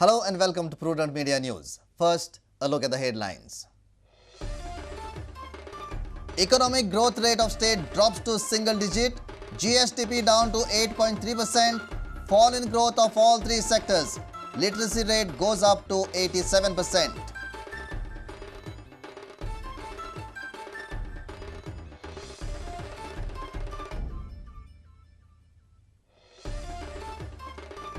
Hello and welcome to Prudent Media News. First, a look at the headlines. Economic growth rate of state drops to single digit, GSDP down to 8.3%, fall in growth of all three sectors. Literacy rate goes up to 87%.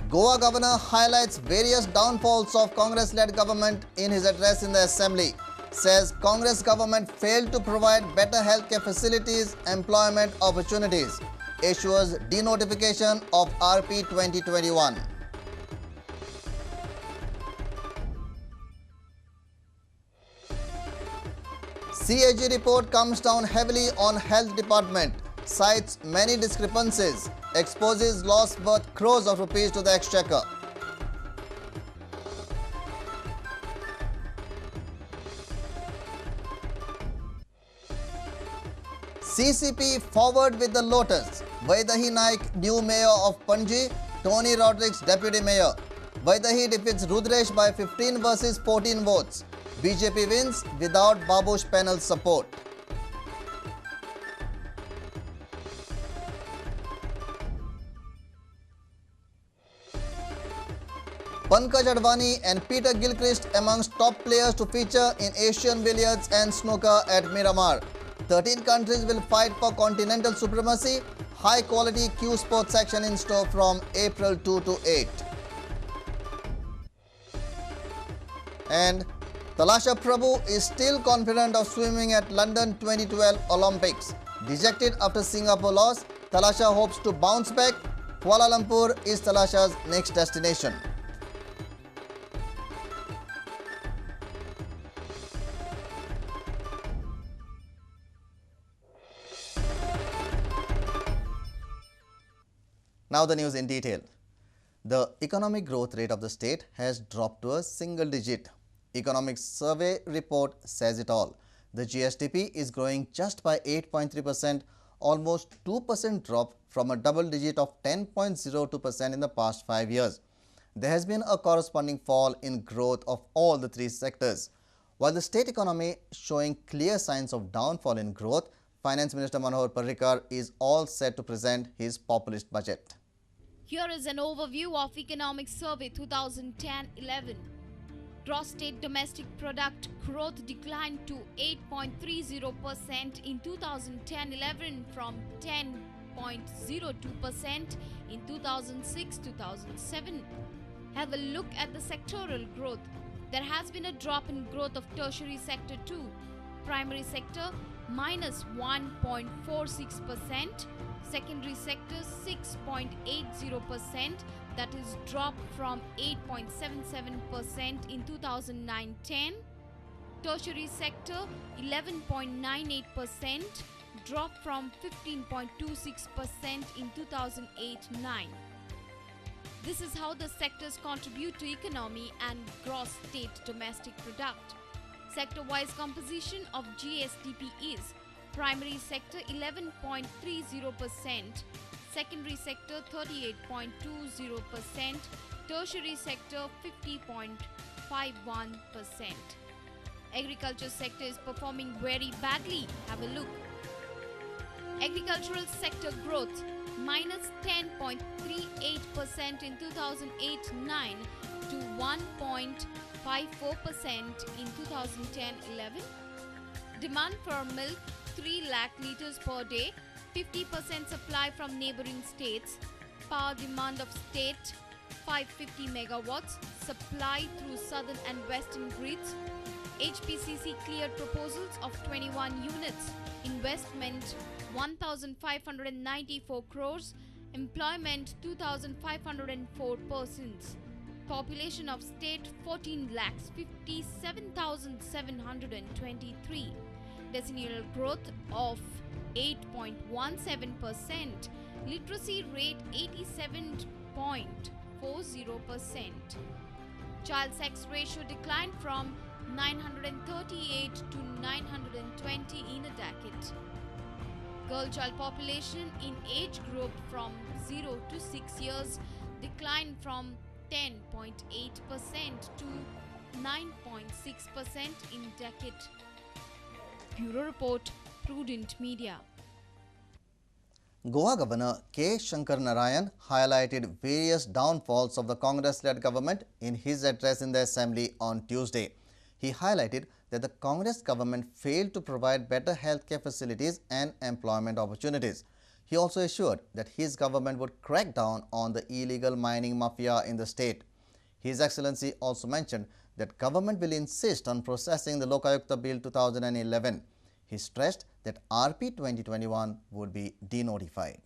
Goa governor highlights various downfalls of Congress-led government in his address in the assembly. Says Congress government failed to provide better healthcare facilities, employment opportunities. Issues denotification of RP 2021. CAG report comes down heavily on health department. Cites many discrepancies, exposes loss worth crores of rupees to the exchequer. CCP forward with the Lotus. Vaidahi Naik, new mayor of Panji, Tony Rodrigues, deputy mayor. Vaidahi defeats Rudresh by 15 versus 14 votes. BJP wins without Babush panel support. Pankaj Advani and Peter Gilchrist amongst top players to feature in Asian Billiards and Snooker at Miramar. 13 countries will fight for continental supremacy. High quality Q Sports section in store from April 2 to 8. And Talasha Prabhu is still confident of swimming at London 2012 Olympics. Dejected after Singapore loss, Talasha hopes to bounce back. Kuala Lumpur is Talasha's next destination. Now the news in detail. The economic growth rate of the state has dropped to a single digit. Economic survey report says it all. The GSDP is growing just by 8.3%, almost 2% drop from a double digit of 10.02% in the past 5 years. There has been a corresponding fall in growth of all the three sectors. While the state economy showing clear signs of downfall in growth, Finance Minister Manohar Parrikar is all set to present his populist budget. Here is an overview of Economic Survey 2010-11. Gross state domestic product growth declined to 8.30% in 2010-11 from 10.02% in 2006-2007. Have a look at the sectoral growth. There has been a drop in growth of tertiary sector too. Primary sector minus 1.46%. Secondary sector 6.80%, that is drop from 8.77% in 2009-10. Tertiary sector 11.98%, drop from 15.26% in 2008-9. This is how the sectors contribute to economy and gross state domestic product. Sector-wise composition of GSDP is primary sector 11.30%, secondary sector 38.20%, tertiary sector 50.51%. Agriculture sector is performing very badly. Have a look. Agricultural sector growth minus 10.38% in 2008-9 to 1.54% in 2010-11. Demand for milk 3 lakh litres per day, 50% supply from neighbouring states. Power demand of state 550 megawatts, supply through southern and western grids. HPCC cleared proposals of 21 units, investment 1,594 crores, employment 2,504 persons. Population of state 14 lakhs 57,723. Decennial growth of 8.17%, literacy rate 87.40%. Child sex ratio declined from 938 to 920 in a decade. Girl child population in age group from 0 to 6 years declined from 10.8% to 9.6% in decade. Bureau Report, Prudent Media. Goa Governor K. Shankar Narayan highlighted various downfalls of the Congress-led government in his address in the Assembly on Tuesday. He highlighted that the Congress government failed to provide better healthcare facilities and employment opportunities. He also assured that his government would crack down on the illegal mining mafia in the state. His Excellency also mentioned that government will insist on processing the Lokayukta Bill 2011. He stressed that RP 2021 would be denotified.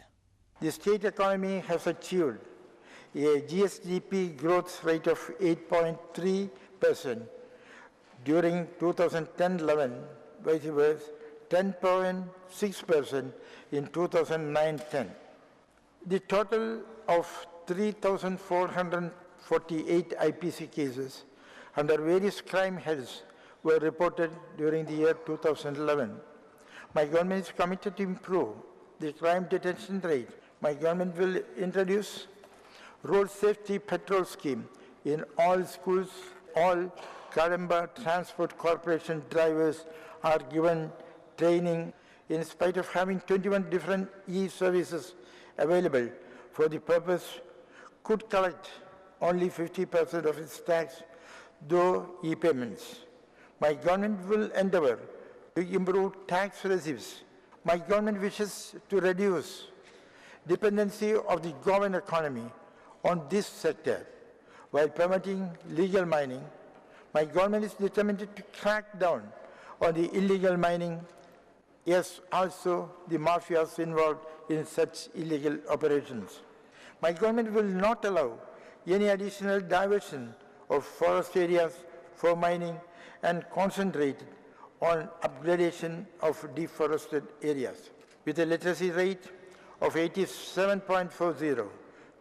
The state economy has achieved a GSDP growth rate of 8.3% during 2010-11, which was 10.6% in 2009-10. The total of 3,448 IPC cases under various crime heads were reported during the year 2011. My government is committed to improve the crime detection rate. My government will introduce road safety patrol scheme in all schools. All Kadamba Transport Corporation drivers are given training. In spite of having 21 different e-services available for the purpose, could collect only 50% of its tax, though e-payments. My government will endeavor to improve tax receipts. My government wishes to reduce dependency of the government economy on this sector while promoting legal mining. My government is determined to crack down on the illegal mining, yes, also the mafias involved in such illegal operations. My government will not allow any additional diversion of forest areas for mining and concentrate on upgradation of deforested areas. With a literacy rate of 87.40,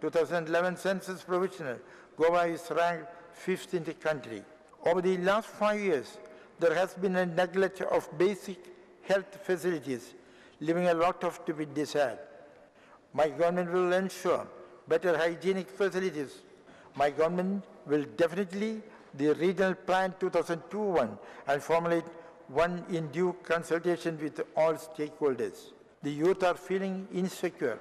2011 census provisional, Goa is ranked 5th in the country. Over the last 5 years, there has been a neglect of basic health facilities, leaving a lot of to be desired. My government will ensure better hygienic facilities. My government will definitely the Regional Plan 2021 and formulate one in due consultation with all stakeholders. The youth are feeling insecure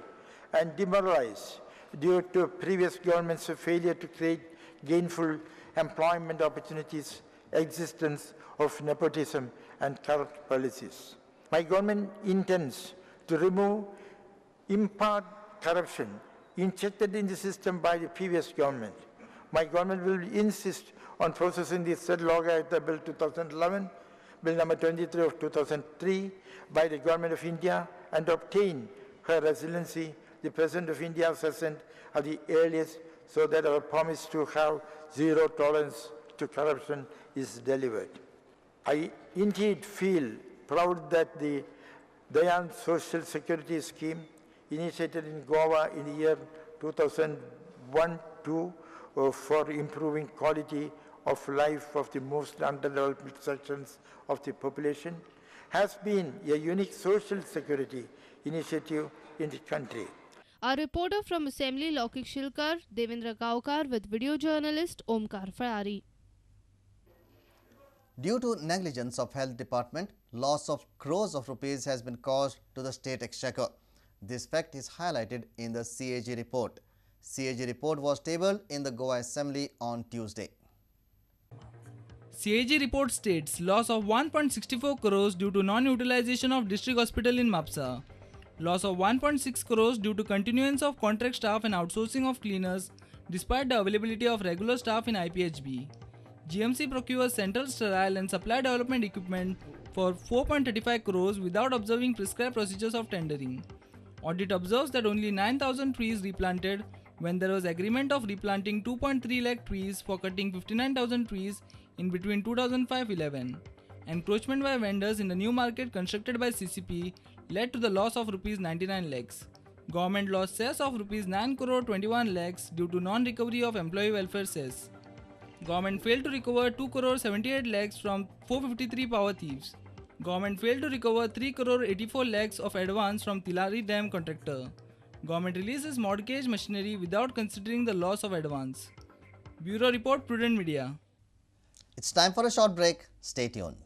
and demoralized due to previous government's failure to create gainful employment opportunities, existence of nepotism and corrupt policies. My government intends to remove in-part corruption injected in the system by the previous government. My government will insist on processing the said Lokayukta Bill 2011, Bill number 23 of 2003 by the Government of India and obtain Her Excellency, the President of India's assent at the earliest so that our promise to have zero tolerance to corruption is delivered. I indeed feel proud that the Dayan Social Security Scheme initiated in Goa in the year 2001-2 for improving quality of life of the most underdeveloped sections of the population has been a unique social security initiative in the country. Our reporter from Assembly Laukik Shilkar, Devendra Gaukar with video journalist Omkar Farari. Due to negligence of Health Department, loss of crores of rupees has been caused to the state exchequer. This fact is highlighted in the CAG report. CAG report was tabled in the Goa Assembly on Tuesday. CAG report states loss of 1.64 crores due to non-utilization of district hospital in Mapsa. Loss of 1.6 crores due to continuance of contract staff and outsourcing of cleaners despite the availability of regular staff in IPHB. GMC procures central sterile and supply development equipment for 4.35 crores without observing prescribed procedures of tendering. Audit observes that only 9,000 trees replanted when there was agreement of replanting 2.3 lakh trees for cutting 59,000 trees in between 2005-11. Encroachment by vendors in the new market constructed by CCP led to the loss of Rs 99 lakhs. Government lost cess of Rs 9 crore 21 lakhs due to non-recovery of employee welfare cess. Government failed to recover 2 crore 78 lakhs from 453 power thieves. Government failed to recover 3 crore 84 lakhs of advance from Tilari Dam contractor. Government releases mortgage machinery without considering the loss of advance. Bureau Report, Prudent Media. It's time for a short break. Stay tuned.